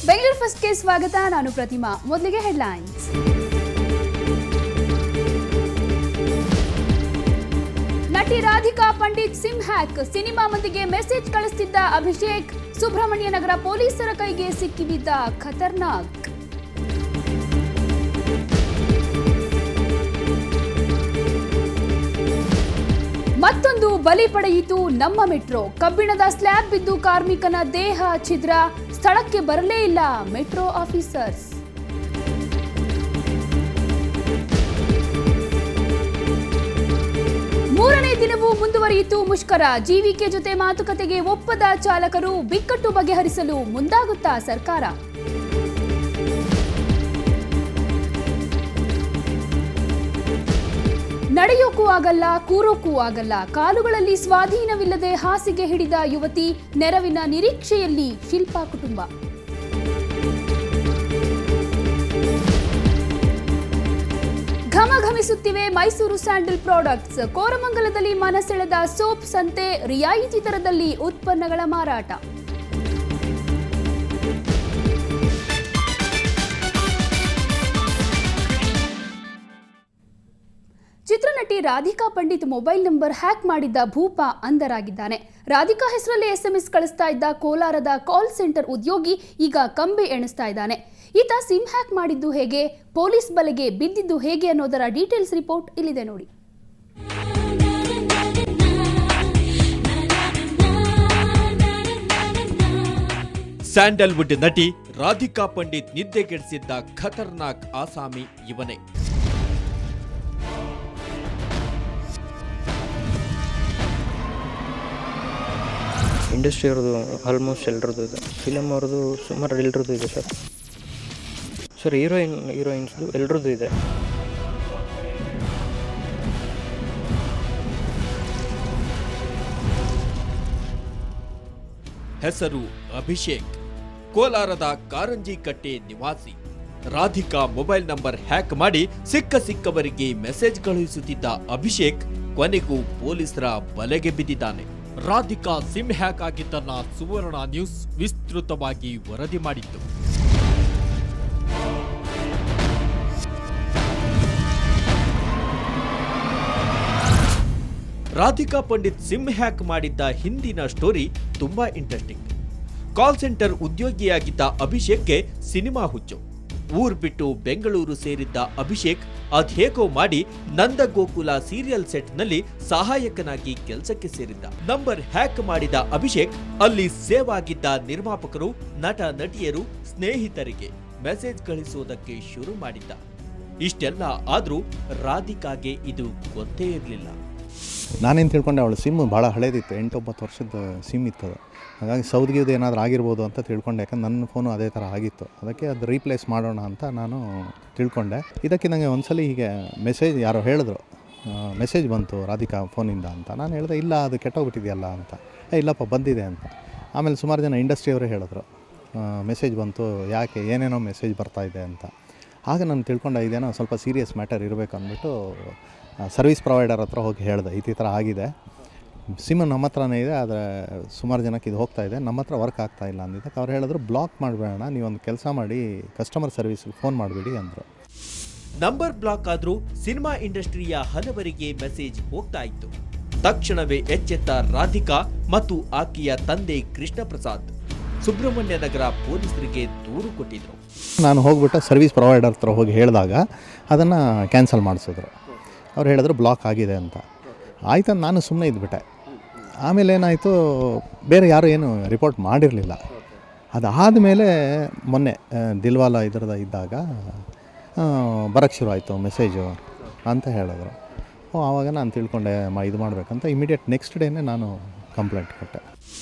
ಬೆಂಗಳೂರು ಫಸ್ಟ್ಗೆ ಸ್ವಾಗತ. ನಾನು ಪ್ರತಿಮಾ. ಮೊದಲಿಗೆ ಹೆಡ್ಲೈನ್ಸ್. ನಟಿ Radhika Pandit sim hack. Cinema ಮಂದಿಗೆ ಮೆಸೇಜ್ ಕಳಿಸುತ್ತಿದ್ದ ಅಭಿಷೇಕ್. ಸುಬ್ರಹ್ಮಣ್ಯ ನಗರ ಪೊಲೀಸರ ಕೈಗೆ ಸಿಕ್ಕಿಬಿದ್ದ ಖತರ್ನಾಕ್. ಮತ್ತೊಂದು ಬಲಿ ಪಡೆಯಿತು ನಮ್ಮ ಮೆಟ್ರೋ. ಕಬ್ಬಿಣದ ಸ್ಲ್ಯಾಬ್ ಬಿದ್ದು ಕಾರ್ಮಿಕನ ದೇಹ ಛಿದ್ರ. ಸ್ಥಳಕ್ಕೆ ಬರಲೇ ಇಲ್ಲ ಮೆಟ್ರೋ ಆಫೀಸರ್ಸ್. ಮೂರನೇ ದಿನವೂ ಮುಂದುವರಿಯಿತು ಮುಷ್ಕರ. ಜಿವಿಕೆ ಜೊತೆ ಮಾತುಕತೆಗೆ ಒಪ್ಪದ ಚಾಲಕರು. ಬಿಕ್ಕಟ್ಟು ಬಗೆಹರಿಸಲು ಮುಂದಾಗುತ್ತಾ ಸರ್ಕಾರ. ನಡೆಯೋಕ್ಕೂ ಆಗಲ್ಲ, ಕೂರೋಕ್ಕೂ ಆಗಲ್ಲ. ಕಾಲುಗಳಲ್ಲಿ ಸ್ವಾಧೀನವಿಲ್ಲದೆ ಹಾಸಿಗೆ ಹಿಡಿದ ಯುವತಿ. ನೆರವಿನ ನಿರೀಕ್ಷೆಯಲ್ಲಿ ಶಿಲ್ಪಾ ಕುಟುಂಬ. ಘಮಘಮಿಸುತ್ತಿವೆ ಮೈಸೂರು ಸ್ಯಾಂಡಲ್ ಪ್ರಾಡಕ್ಟ್ಸ್. ಕೋರಮಂಗಲದಲ್ಲಿ ಮನಸೆಳೆದ ಸೋಪ್ ಸಂತೆ. ರಿಯಾಯಿತಿ ದರದಲ್ಲಿ ಉತ್ಪನ್ನಗಳ ಮಾರಾಟ. ಚಿತ್ರನಟಿ Radhika Pandit mobile number hack ಮಾಡಿದ್ದ ಭೂಪ ಅಂಧರಾಗಿದ್ದಾನೆ. ರಾಧಿಕಾ ಹೆಸರಲ್ಲಿ ಎಸ್ಎಂಎಸ್ ಕಳಿಸ್ತಾ ಇದ್ದ ಕೋಲಾರದ ಕಾಲ್ ಸೆಂಟರ್ ಉದ್ಯೋಗಿ ಈಗ ಕಂಬಿ ಎಣಿಸ್ತಾ ಇದ್ದಾನೆ. ಈತ ಸಿಮ್ ಹ್ಯಾಕ್ ಮಾಡಿದ್ದು ಹೇಗೆ, ಪೊಲೀಸ್ ಬಲೆಗೆ ಬಿದ್ದಿದ್ದು ಹೇಗೆ ಅನ್ನೋದರ ಡೀಟೇಲ್ಸ್ ರಿಪೋರ್ಟ್ ಇಲ್ಲಿದೆ ನೋಡಿ. ಸ್ಯಾಂಡಲ್ವುಡ್ ನಟಿ ರಾಧಿಕಾ ಪಂಡಿತ್ ನಿದ್ದೆಗೆಡಿಸಿದ್ದ ಖತರ್ನಾಕ್ ಆಸಾಮಿ ಇವನೇ. ಇಂಡಸ್ಟ್ರಿ ಅವ್ರದ್ದು ಆಲ್ಮೋಸ್ಟ್ ಎಲ್ಲರದ್ದು ಇದೆ. ಫಿಲಮ್ ಅವ್ರದ್ದು ಸುಮಾರು ಎಲ್ಲರದ್ದು ಇದೆ ಸರ್. ಹೀರೋಯಿನ್ಸ್ದು ಎಲ್ಲರದ್ದು ಇದೆ. ಹೆಸರು ಅಭಿಷೇಕ್. ಕೋಲಾರದ ಕಾರಂಜಿ ಕಟ್ಟೆ ನಿವಾಸಿ. ರಾಧಿಕಾ ಮೊಬೈಲ್ ನಂಬರ್ ಹ್ಯಾಕ್ ಮಾಡಿ ಸಿಕ್ಕವರಿಗೆ ಮೆಸೇಜ್ ಕಳುಹಿಸುತ್ತಿದ್ದ ಅಭಿಷೇಕ್ ಕೊನೆಗೂ ಪೊಲೀಸರ ಬಲೆಗೆ ಬಿದ್ದಿದ್ದಾನೆ. ರಾಧಿಕಾ ಸಿಮ್ ಹ್ಯಾಕ್ ಆಗಿದ್ದನ್ನ ಸುವರ್ಣ ನ್ಯೂಸ್ ವಿಸ್ತೃತವಾಗಿ ವರದಿ ಮಾಡಿತ್ತು. ರಾಧಿಕಾ ಪಂಡಿತ್ ಸಿಮ್ ಹ್ಯಾಕ್ ಮಾಡಿದ್ದ ಹಿಂದಿನ ಸ್ಟೋರಿ ತುಂಬಾ ಇಂಟ್ರೆಸ್ಟಿಂಗ್. ಕಾಲ್ ಸೆಂಟರ್ ಉದ್ಯೋಗಿಯಾಗಿದ್ದ ಅಭಿಷೇಕ್ಗೆ ಸಿನಿಮಾ ಹುಚ್ಚು. ಊರ್ ಬಿಟ್ಟು ಬೆಂಗಳೂರು ಸೇರಿದ್ದ ಅಭಿಷೇಕ್ ಅದ್ಹೇಗೋ ಮಾಡಿ ನಂದಗೋಕುಲ ಸೀರಿಯಲ್ ಸೆಟ್ ನಲ್ಲಿ ಸಹಾಯಕನಾಗಿ ಕೆಲಸಕ್ಕೆ ಸೇರಿದ್ದ. ನಂಬರ್ ಹ್ಯಾಕ್ ಮಾಡಿದ ಅಭಿಷೇಕ್ ಅಲ್ಲಿ ಸೇವ್ ಆಗಿದ್ದ ನಿರ್ಮಾಪಕರು, ನಟ ನಟಿಯರು, ಸ್ನೇಹಿತರಿಗೆ ಮೆಸೇಜ್ ಕಳಿಸೋದಕ್ಕೆ ಶುರು ಮಾಡಿದ್ದ. ಇಷ್ಟೆಲ್ಲ ಆದ್ರೂ ರಾಧಿಕಾಗೆ ಇದು ಗೊತ್ತೇ ಇರಲಿಲ್ಲ. ನಾನೇನು ತಿಳ್ಕೊಂಡೆ, ಅವಳು ಸಿಮ್ ಭಾಳ ಹಳೇದಿತ್ತು, 8-9 ವರ್ಷದ ಸಿಮ್ ಇತ್ತು. ಹಾಗಾಗಿ ಸೌದಿಗಿದು ಏನಾದರೂ ಆಗಿರ್ಬೋದು ಅಂತ ತಿಳ್ಕೊಂಡೆ. ಯಾಕಂದ್ರೆ ನನ್ನ ಫೋನು ಅದೇ ಥರ ಆಗಿತ್ತು. ಅದಕ್ಕೆ ಅದು ರೀಪ್ಲೇಸ್ ಮಾಡೋಣ ಅಂತ ನಾನು ತಿಳ್ಕೊಂಡೆ. ಇದಕ್ಕೆ ನನಗೆ ಒಂದ್ಸಲ ಹೀಗೆ ಮೆಸೇಜ್ ಯಾರೋ ಹೇಳಿದ್ರು, ಮೆಸೇಜ್ ಬಂತು ರಾಧಿಕಾ ಫೋನಿಂದ ಅಂತ. ನಾನು ಹೇಳಿದೆ ಇಲ್ಲ, ಅದು ಕೆಟ್ಟೋಗ್ಬಿಟ್ಟಿದೆಯಲ್ಲ ಅಂತ. ಇಲ್ಲಪ್ಪ ಬಂದಿದೆ ಅಂತ. ಆಮೇಲೆ ಸುಮಾರು ಜನ ಇಂಡಸ್ಟ್ರಿಯವರೇ ಹೇಳಿದ್ರು ಮೆಸೇಜ್ ಬಂತು, ಯಾಕೆ ಏನೇನೋ ಮೆಸೇಜ್ ಬರ್ತಾಯಿದೆ ಅಂತ. ಆಗ ನಾನು ತಿಳ್ಕೊಂಡೆ ಇದೇನೋ ಸ್ವಲ್ಪ ಸೀರಿಯಸ್ ಮ್ಯಾಟರ್ ಇರಬೇಕು ಅಂದ್ಬಿಟ್ಟು ಸರ್ವಿಸ್ ಪ್ರೊವೈಡರ್ ಹತ್ರ ಹೋಗಿ ಹೇಳಿದೆ, ಈ ಥರ ಆಗಿದೆ, ಸಿಮ್ ನಮ್ಮ ಹತ್ರನೇ ಇದೆ, ಆದರೆ ಸುಮಾರು ಜನಕ್ಕೆ ಇದು ಹೋಗ್ತಾ ಇದೆ, ನಮ್ಮ ಹತ್ರ ವರ್ಕ್ ಆಗ್ತಾ ಇಲ್ಲ ಅಂದಿದ್ದಕ್ಕೆ ಅವ್ರು ಹೇಳಿದ್ರು ಬ್ಲಾಕ್ ಮಾಡಬೇಡ, ನೀವೊಂದು ಕೆಲಸ ಮಾಡಿ ಕಸ್ಟಮರ್ ಸರ್ವಿಸ್ಗೆ ಫೋನ್ ಮಾಡಿಬಿಡಿ ಅಂದರು. ನಂಬರ್ ಬ್ಲಾಕ್ ಆದ್ರೂ ಸಿನಿಮಾ ಇಂಡಸ್ಟ್ರಿಯ ಹಲವರಿಗೆ ಮೆಸೇಜ್ ಹೋಗ್ತಾ ಇತ್ತು. ತಕ್ಷಣವೇ ಎಚ್ಚೆತ್ತ ರಾಧಿಕಾ ಮತ್ತು ಆಕೆಯ ತಂದೆ ಕೃಷ್ಣ ಪ್ರಸಾದ್ ಸುಬ್ರಹ್ಮಣ್ಯ ನಗರ ಪೊಲೀಸರಿಗೆ ದೂರು ಕೊಟ್ಟಿದ್ರು. ನಾನು ಹೋಗ್ಬಿಟ್ಟು ಸರ್ವಿಸ್ ಪ್ರೊವೈಡರ್ ಹತ್ರ ಹೋಗಿ ಹೇಳಿದಾಗ ಅದನ್ನು ಕ್ಯಾನ್ಸಲ್ ಮಾಡಿಸಿದ್ರು. ಅವ್ರು ಹೇಳಿದ್ರು ಬ್ಲಾಕ್ ಆಗಿದೆ ಅಂತ. ಆಯ್ತು, ನಾನು ಸುಮ್ಮನೆ ಇದ್ಬಿಟ್ಟೆ. ಆಮೇಲೆ ಏನಾಯಿತು, ಬೇರೆ ಯಾರು ಏನು ರಿಪೋರ್ಟ್ ಮಾಡಿರಲಿಲ್ಲ. ಅದಾದಮೇಲೆ ಮೊನ್ನೆ ದಿಲ್ವಾಲ ಇದರದ ಇದ್ದಾಗ ಬರೋಕ್ಕೆ ಶುರು ಆಯಿತು ಮೆಸೇಜು ಅಂತ ಹೇಳಿದ್ರು. ಆವಾಗ ನಾನು ತಿಳ್ಕೊಂಡೆ ಇದು ಮಾಡಬೇಕಂತ. ಇಮಿಡಿಯೇಟ್ ನೆಕ್ಸ್ಟ್ ಡೇನೇ ನಾನು ಕಂಪ್ಲೇಂಟ್ ಕೊಟ್ಟೆ.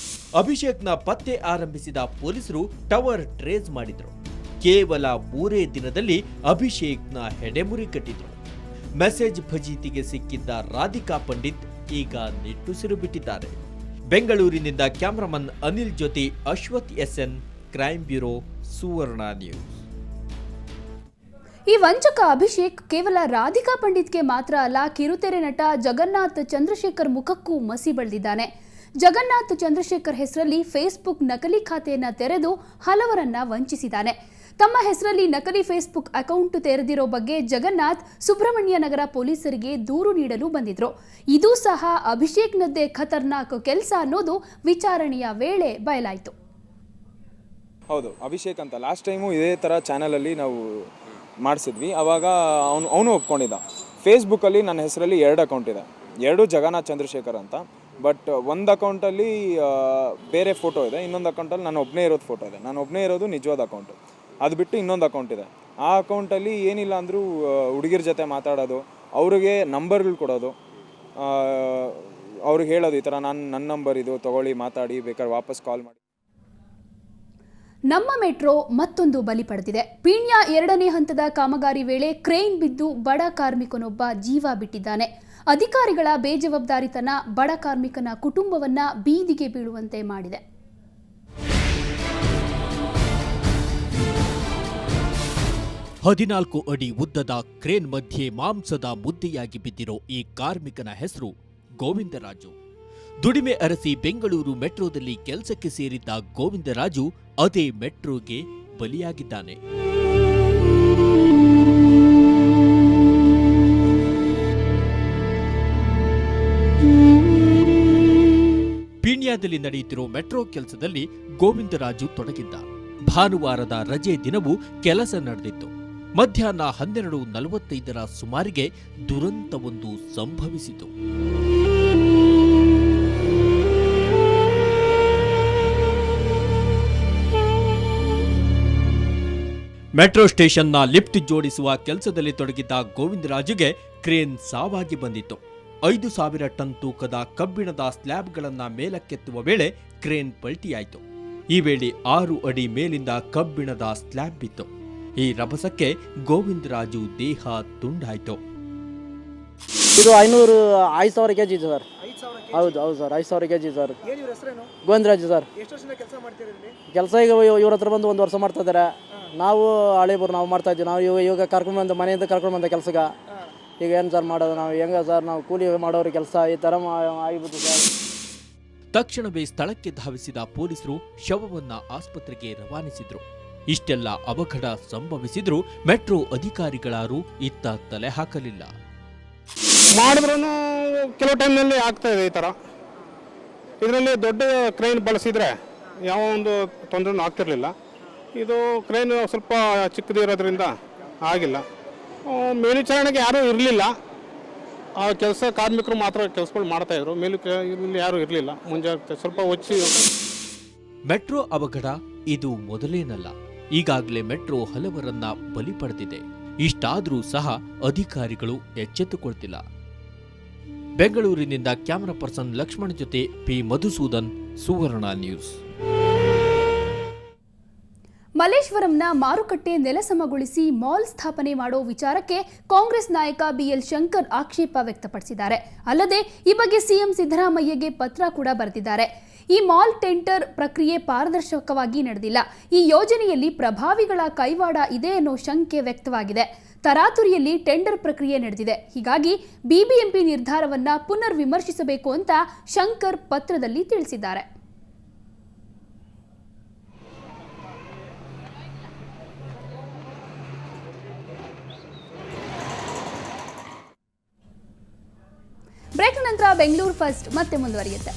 ಅಭಿಷೇಕ್ನ ಪತ್ತೆ ಆರಂಭಿಸಿದ ಪೊಲೀಸರು ಟವರ್ ಟ್ರೇಸ್ ಮಾಡಿದ್ರು. ಕೇವಲ 3 ದಿನದಲ್ಲಿ ಅಭಿಷೇಕ್ನ ಹೆಡೆಮುರಿ ಕಟ್ಟಿದ್ರು. ಮೆಸೇಜ್ ಫಜೀತಿಗೆ ಸಿಕ್ಕಿದ್ದ ರಾಧಿಕಾ ಪಂಡಿತ್ ಈಗ ನಿಟ್ಟುಸಿರು ಬಿಟ್ಟಿದ್ದಾರೆ. ಬೆಂಗಳೂರಿನಿಂದ ಕ್ಯಾಮರಾಮನ್ ಅನಿಲ್ ಜೊತೆ ಅಶ್ವಥ್ SN, ಕ್ರೈಮ್ ಬ್ಯೂರೋ, ಸುವರ್ಣ ನ್ಯೂಸ್. ಈ ವಂಚಕ ಅಭಿಷೇಕ್ ಕೇವಲ ರಾಧಿಕಾ ಪಂಡಿತ್ಗೆ ಮಾತ್ರ ಅಲ್ಲ, ಕಿರುತೆರೆ ನಟ ಜಗನ್ನಾಥ್ ಚಂದ್ರಶೇಖರ್ ಮುಖಕ್ಕೂ ಮಸಿ ಬಳಿದಿದ್ದಾನೆ. ಜಗನ್ನಾಥ್ ಚಂದ್ರಶೇಖರ್ ಹೆಸರಲ್ಲಿ ಫೇಸ್ಬುಕ್ ನಕಲಿ ಖಾತೆಯನ್ನ ತೆರೆದು ಹಲವರನ್ನ ವಂಚಿಸಿದ್ದಾನೆ. ತಮ್ಮ ಹೆಸರಲ್ಲಿ ನಕಲಿ ಫೇಸ್ಬುಕ್ ಅಕೌಂಟ್ ತೆರೆದಿರೋ ಬಗ್ಗೆ ಜಗನ್ನಾಥ್ ಸುಬ್ರಹ್ಮಣ್ಯ ನಗರ ಪೊಲೀಸರಿಗೆ ದೂರು ನೀಡಲು ಬಂದಿದ್ರು. ಇದು ಸಹ ಅಭಿಷೇಕ್ನದ್ದೇ ಖತರ್ನಾಕ್ ಕೆಲಸ ಅನ್ನೋದು ವಿಚಾರಣೆಯ ವೇಳೆ ಬಯಲಾಯಿತು. ಹೌದು, ಅಭಿಷೇಕ್ ಅಂತ ಲಾಸ್ಟ್ ಟೈಮು ಇದೇ ಥರ ಚಾನಲಲ್ಲಿ ನಾವು ಮಾಡಿಸಿದ್ವಿ. ಆವಾಗ ಅವನು ಒಪ್ಕೊಂಡಿದ್ದ. ಫೇಸ್ಬುಕ್ಕಲ್ಲಿ ನನ್ನ ಹೆಸರಲ್ಲಿ 2 ಅಕೌಂಟ್ ಇದೆ, 2 ಜಗನ್ನಾಥ್ ಚಂದ್ರಶೇಖರ್ ಅಂತ. ಬಟ್ ಒಂದು ಅಕೌಂಟಲ್ಲಿ ಬೇರೆ ಫೋಟೋ ಇದೆ, ಇನ್ನೊಂದು ಅಕೌಂಟಲ್ಲಿ ನಾನು ಒಬ್ಬನೇ ಇರೋದು ಫೋಟೋ ಇದೆ. ನಾನು ಒಬ್ಬನೇ ಇರೋದು ನಿಜವಾದ ಅಕೌಂಟು. ಅದು ಬಿಟ್ಟು ಇನ್ನೊಂದು ಅಕೌಂಟ್ ಇದೆ. ಆ ಅಕೌಂಟಲ್ಲಿ ಏನಿಲ್ಲ ಅಂದರೂ ಹುಡುಗಿರ ಜೊತೆ ಮಾತಾಡೋದು, ಅವ್ರಿಗೆ ನಂಬರ್ಗಳು ಕೊಡೋದು, ಅವ್ರಿಗೆ ಹೇಳೋದು ಈ ಥರ ನನ್ನ ನಂಬರ್ ಇದು ತೊಗೊಳ್ಳಿ, ಮಾತಾಡಿ, ಬೇಕಾದ್ರೆ ವಾಪಸ್ ಕಾಲ್ ಮಾಡಿ. ನಮ್ಮ ಮೆಟ್ರೋ ಮತ್ತೊಂದು ಬಲಿ ಪಡೆದಿದೆ. ಪೀಣ್ಯ 2ನೇ ಹಂತದ ಕಾಮಗಾರಿ ವೇಳೆ ಕ್ರೇನ್ ಬಿದ್ದು ಬಡ ಕಾರ್ಮಿಕನೊಬ್ಬ ಜೀವ ಬಿಟ್ಟಿದ್ದಾನೆ. ಅಧಿಕಾರಿಗಳ ಬೇಜವಾಬ್ದಾರಿತನ ಬಡ ಕಾರ್ಮಿಕನ ಕುಟುಂಬವನ್ನ ಬೀದಿಗೆ ಬೀಳುವಂತೆ ಮಾಡಿದೆ. ಹದಿನಾಲ್ಕು ಅಡಿ ಉದ್ದದ ಕ್ರೇನ್ ಮಧ್ಯೆ ಮಾಂಸದ ಮುದ್ದೆಯಾಗಿ ಬಿದ್ದಿರೋ ಈ ಕಾರ್ಮಿಕನ ಹೆಸರು ಗೋವಿಂದರಾಜು. ದುಡಿಮೆ ಅರಸಿ ಬೆಂಗಳೂರು ಮೆಟ್ರೋದಲ್ಲಿ ಕೆಲಸಕ್ಕೆ ಸೇರಿದ್ದ ಗೋವಿಂದರಾಜು ಅದೇ ಮೆಟ್ರೋಗೆ ಬಲಿಯಾಗಿದ್ದಾನೆ. ಪೀಣ್ಯದಲ್ಲಿ ನಡೆಯುತ್ತಿರೋ ಮೆಟ್ರೋ ಕೆಲಸದಲ್ಲಿ ಗೋವಿಂದರಾಜು ತೊಡಗಿದ್ದ. ಭಾನುವಾರದ ರಜೆ ದಿನವೂ ಕೆಲಸ ನಡೆದಿತ್ತು. ಮಧ್ಯಾಹ್ನ 12:45 ಸುಮಾರಿಗೆ ದುರಂತವೊಂದು ಸಂಭವಿಸಿತು. ಮೆಟ್ರೋ ಸ್ಟೇಷನ್ನ ಲಿಫ್ಟ್ ಜೋಡಿಸುವ ಕೆಲಸದಲ್ಲಿ ತೊಡಗಿದ್ದ ಗೋವಿಂದರಾಜುಗೆ ಕ್ರೇನ್ ಸಾವಾಗಿ ಬಂದಿತ್ತು. 5,000 ಟನ್ ತೂಕದ ಕಬ್ಬಿಣದ ಸ್ಲ್ಯಾಬ್ಗಳನ್ನ ಮೇಲಕ್ಕೆತ್ತುವ ವೇಳೆ ಕ್ರೇನ್ ಪಲ್ಟಿಯಾಯಿತು. ಈ ವೇಳೆ 6 ಅಡಿ ಮೇಲಿಂದ ಕಬ್ಬಿಣದ ಸ್ಲ್ಯಾಬ್ ಬಿತ್ತು. ಈ ರಭಸಕ್ಕೆ ಗೋವಿಂದರಾಜು ದೇಹ ತುಂಡಾಯಿತು. ಇದು 5,000 kg ಇದೆ ಸರ್. ಹೌದು sir, 5,000 kg sir. Govindaraju sir. ಕೆಲಸ ಈಗ ಇವ್ರ ಹತ್ರ ಬಂದು 1 ವರ್ಷ ಮಾಡ್ತಾ ಇದ್ದಾರೆ. ನಾವು ಹಳೇಬರು ನಾವು ಮಾಡ್ತಾ ಇದ್ದೀವಿ. ನಾವು ಇವಾಗ ಕರ್ಕೊಂಡು ಬಂದು ಮನೆಯಿಂದ ಕರ್ಕೊಂಡು ಬಂದ ಕೆಲಸಕ್ಕೆ ಈಗ ಏನು ಸರ್ ಮಾಡೋದು? ನಾವು ಹೆಂಗ ಸರ್, ನಾವು ಕೂಲಿ ಮಾಡೋರು ಕೆಲಸ ಈ ಥರ ಆಗಿಬಿಟ್ಟು ಸರ್. ತಕ್ಷಣವೇ ಸ್ಥಳಕ್ಕೆ ಧಾವಿಸಿದ ಪೊಲೀಸರು ಶವವನ್ನ ಆಸ್ಪತ್ರೆಗೆ ರವಾನಿಸಿದ್ರು. ಇಷ್ಟೆಲ್ಲ ಅವಘಡ ಸಂಭವಿಸಿದ್ರು ಮೆಟ್ರೋ ಅಧಿಕಾರಿಗಳಾರು ಇತ್ತ ತಲೆ ಹಾಕಲಿಲ್ಲ. ಮಾಡಿದ್ರೂ ಕೆಲವು ಟೈಮ್ನಲ್ಲಿ ಆಗ್ತಾ ಇದೆ ಈ ಥರ. ಇದರಲ್ಲಿ ದೊಡ್ಡ ಕ್ರೈನ್ ಬಳಸಿದರೆ ಯಾವ ಒಂದು ತೊಂದರೆನೂ ಆಗ್ತಿರಲಿಲ್ಲ. ಇದು ಕ್ರೈನ್ ಸ್ವಲ್ಪ ಚಿಕ್ಕದಿರೋದ್ರಿಂದ ಆಗಿಲ್ಲ. ಮೇಲ್ವಿಚಾರಣೆಗೆ ಯಾರೂ ಇರಲಿಲ್ಲ. ಆ ಕೆಲಸ ಕಾರ್ಮಿಕರು ಮಾತ್ರ ಕೆಲಸಗಳು ಮಾಡ್ತಾಯಿದ್ರು. ಇಲ್ಲಿ ಯಾರೂ ಇರಲಿಲ್ಲ. ಮುಂಜಾಗ್ರತೆ ಸ್ವಲ್ಪ ಹೊಚ್ಚಿ. ಮೆಟ್ರೋ ಅವಘಡ ಇದು ಮೊದಲೇನಲ್ಲ. ಈಗಾಗಲೇ ಮೆಟ್ರೋ ಹಲವರನ್ನ ಬಲಿ ಪಡೆದಿದೆ. ಇಷ್ಟಾದರೂ ಸಹ ಅಧಿಕಾರಿಗಳು ಎಚ್ಚೆತ್ತುಕೊಳ್ತಿಲ್ಲ. ಬೆಂಗಳೂರಿನಿಂದ ಕ್ಯಾಮರಾ ಪರ್ಸನ್ ಲಕ್ಷ್ಮಣ್ ಜೊತೆ ಪಿ ಮಧುಸೂದನ್, ಸುವರ್ಣ ನ್ಯೂಸ್. ಮಲ್ಲೇಶ್ವರಂನ ಮಾರುಕಟ್ಟೆ ನೆಲಸಮಗೊಳಿಸಿ ಮಾಲ್ ಸ್ಥಾಪನೆ ಮಾಡೋ ವಿಚಾರಕ್ಕೆ ಕಾಂಗ್ರೆಸ್ ನಾಯಕ ಬಿಎಲ್ ಶಂಕರ್ ಆಕ್ಷೇಪ ವ್ಯಕ್ತಪಡಿಸಿದ್ದಾರೆ. ಅಲ್ಲದೆ ಈ ಬಗ್ಗೆ ಸಿಎಂ ಸಿದ್ದರಾಮಯ್ಯಗೆ ಪತ್ರ ಕೂಡ ಬರೆದಿದ್ದಾರೆ. ಈ ಮಾಲ್ ಟೆಂಡರ್ ಪ್ರಕ್ರಿಯೆ ಪಾರದರ್ಶಕವಾಗಿ ನಡೆದಿಲ್ಲ. ಈ ಯೋಜನೆಯಲ್ಲಿ ಪ್ರಭಾವಿಗಳ ಕೈವಾಡ ಇದೆ ಅನ್ನೋ ಶಂಕೆ ವ್ಯಕ್ತವಾಗಿದೆ. ತರಾತುರಿಯಲ್ಲಿ ಟೆಂಡರ್ ಪ್ರಕ್ರಿಯೆ ನಡೆದಿದೆ. ಹೀಗಾಗಿ ಬಿಬಿಎಂಪಿ ನಿರ್ಧಾರವನ್ನ ಪುನರ್ ವಿಮರ್ಶಿಸಬೇಕು ಅಂತ ಶಂಕರ್ ಪತ್ರದಲ್ಲಿ ತಿಳಿಸಿದ್ದಾರೆ. ಬ್ರೇಕ್ ನಂತರ ಬೆಂಗಳೂರು ಫಸ್ಟ್ ಮತ್ತೆ ಮುಂದುವರಿಯುತ್ತೆ.